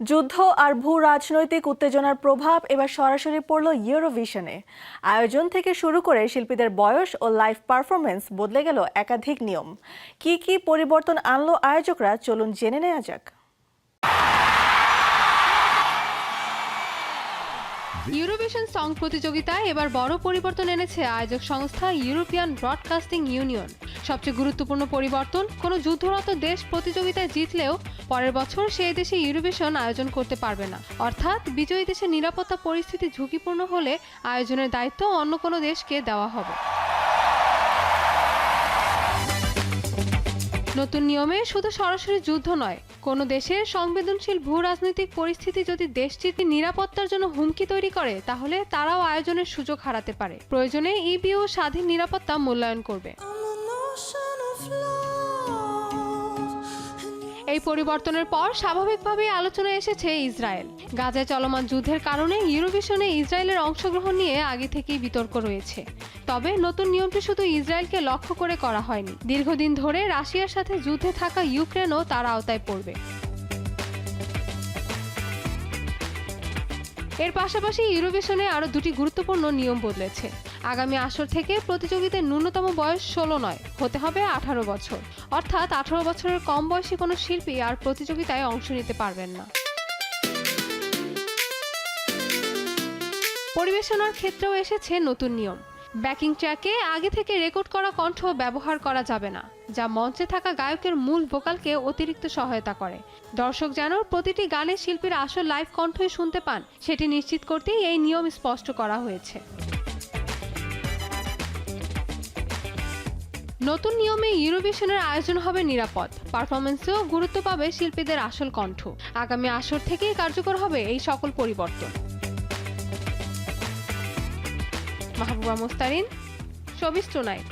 যুদ্ধ আর ভূ রাজনৈতিক উত্তেজনার প্রভাব এবার সরাসরি পড়ল ইউরোভিশনে। আয়োজন থেকে শুরু করে শিল্পীদের বয়স ও লাইভ পারফরমেন্স বদলে গেল একাধিক নিয়ম। কি কি পরিবর্তন আনলো আয়োজকরা, চলুন জেনে নেওয়া যাক। ইউরোভিশন সং প্রতিযোগিতায় এবার বড় পরিবর্তন এনেছে আয়োজক সংস্থা ইউরোপিয়ান ব্রডকাস্টিং ইউনিয়ন। সবচেয়ে গুরুত্বপূর্ণ পরিবর্তন, কোনো যুদ্ধরত দেশ প্রতিযোগিতায় জিতলেও পরের বছর সেই দেশে ইউরোভিশন আয়োজন করতে পারবে না। অর্থাৎ বিজয়ী দেশের নিরাপত্তা পরিস্থিতি ঝুঁকিপূর্ণ হলে আয়োজনের দায়িত্ব অন্য কোনো দেশকে দেওয়া হবে। নতুন নিয়মে শুধু সরাসরি যুদ্ধ নয়, কোনো দেশের সংবেদনশীল ভূ রাজনৈতিক পরিস্থিতি যদি দেশটির নিরাপত্তার জন্য হুমকি তৈরি করে, তাহলে তারাও আয়োজনের সুযোগ হারাতে পারে। প্রয়োজনে ইবিউ স্বাধীন নিরাপত্তা মূল্যায়ন করবে। এই পরিবর্তনের পর স্বাভাবিকভাবেই আলোচনায় এসেছে ইসরায়েল। গাজায় চলমান যুদ্ধের কারণে ইউরোভিশনে ইসরায়েলের অংশগ্রহণ নিয়ে আগে থেকেই বিতর্ক রয়েছে। তবে নতুন নিয়মটি শুধু ইসরায়েলকে লক্ষ্য করে করা হয়নি। দীর্ঘদিন ধরে রাশিয়ার সাথে যুদ্ধে থাকা ইউক্রেনও তার আওতায় পড়বে। এর পাশাপাশি ইউরোভিশনে আরও দুটি গুরুত্বপূর্ণ নিয়ম বদলেছে। আগামী আসর থেকে প্রতিযোগিতার ন্যূনতম বয়স 16 নয়, হতে হবে 18 বছর। অর্থাৎ 18 বছরের কম বয়সী কোনো শিল্পী আর প্রতিযোগিতায় অংশ নিতে পারবেন না। পরিবেশনার ক্ষেত্রেও এসেছে নতুন নিয়ম। ব্যাকিং ট্র্যাকে আগে থেকে রেকর্ড করা কণ্ঠ ব্যবহার করা যাবে না, যা মঞ্চে থাকা গায়কের মূল ভোকালকে অতিরিক্ত সহায়তা করে। দর্শক যেন প্রতিটি গানে শিল্পীর আসল লাইভ কণ্ঠই শুনতে পান, সেটি নিশ্চিত করতেই এই নিয়ম স্পষ্ট করা হয়েছে। নতুন নিয়মে ইউরোভিশনের আয়োজন হবে নিরাপদ, পারফরমেন্সেও গুরুত্ব পাবে শিল্পীদের আসল কণ্ঠ। আগামী আসর থেকেই কার্যকর হবে এই সকল পরিবর্তন। Mahbuba Mustarin, showbiz tonight.